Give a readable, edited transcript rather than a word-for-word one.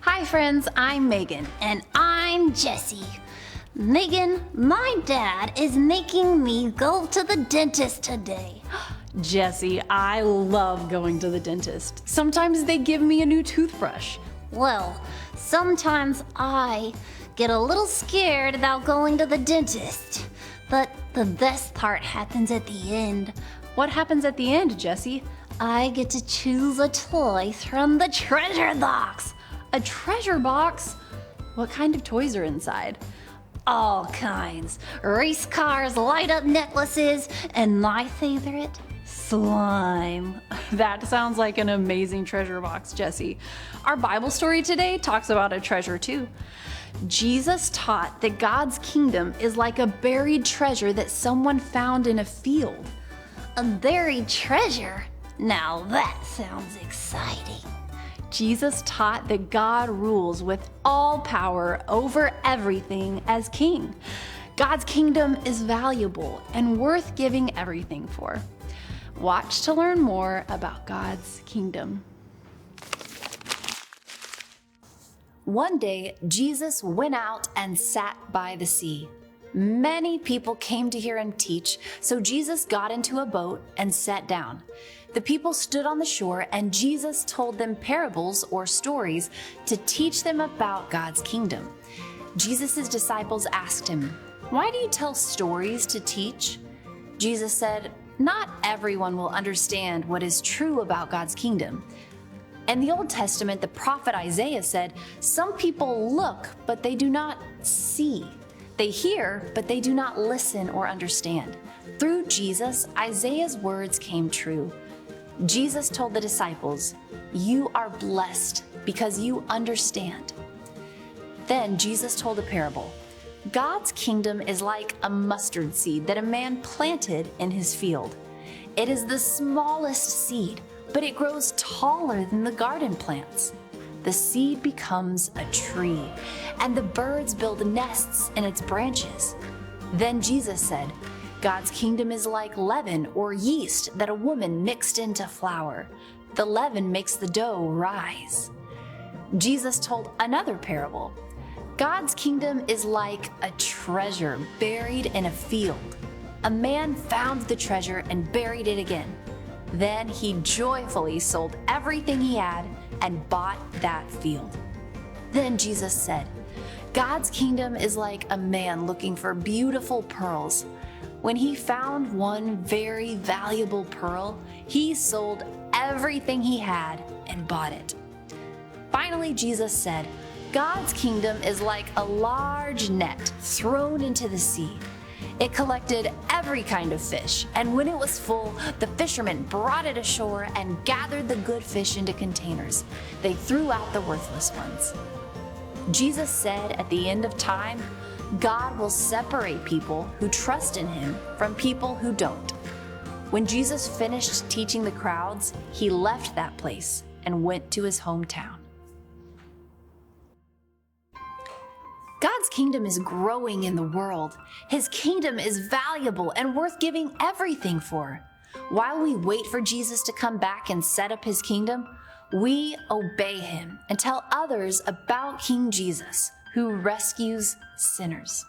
Hi friends, I'm Megan. And I'm Jessie. Megan, my dad is making me go to the dentist today. Jessie, I love going to the dentist. Sometimes they give me a new toothbrush. Well, sometimes I get a little scared about going to the dentist. But the best part happens at the end. What happens at the end, Jessie? I get to choose a toy from the treasure box. A treasure box? What kind of toys are inside? All kinds. Race cars, light up necklaces, and my favorite, slime. That sounds like an amazing treasure box, Jessie. Our Bible story today talks about a treasure too. Jesus taught that God's kingdom is like a buried treasure that someone found in a field. A buried treasure? Now that sounds exciting. Jesus taught that God rules with all power over everything as king. God's kingdom is valuable and worth giving everything for. Watch to learn more about God's kingdom. One day, Jesus went out and sat by the sea. Many people came to hear him teach, so Jesus got into a boat and sat down. The people stood on the shore, and Jesus told them parables or stories to teach them about God's kingdom. Jesus' disciples asked him, "Why do you tell stories to teach?" Jesus said, "Not everyone will understand what is true about God's kingdom." In the Old Testament, the prophet Isaiah said, "Some people look, but they do not see. They hear, but they do not listen or understand." Through Jesus, Isaiah's words came true. Jesus told the disciples, "You are blessed because you understand." Then Jesus told a parable. God's kingdom is like a mustard seed that a man planted in his field. It is the smallest seed, but it grows taller than the garden plants. The seed becomes a tree, and the birds build nests in its branches. Then Jesus said, God's kingdom is like leaven or yeast that a woman mixed into flour. The leaven makes the dough rise. Jesus told another parable. God's kingdom is like a treasure buried in a field. A man found the treasure and buried it again. Then he joyfully sold everything he had and bought that field. Then Jesus said, God's kingdom is like a man looking for beautiful pearls. When he found one very valuable pearl, he sold everything he had and bought it. Finally, Jesus said, God's kingdom is like a large net thrown into the sea. It collected every kind of fish, and when it was full, the fishermen brought it ashore and gathered the good fish into containers. They threw out the worthless ones. Jesus said at the end of time, God will separate people who trust in him from people who don't. When Jesus finished teaching the crowds, he left that place and went to his hometown. God's kingdom is growing in the world. His kingdom is valuable and worth giving everything for. While we wait for Jesus to come back and set up his kingdom, we obey him and tell others about King Jesus, who rescues sinners.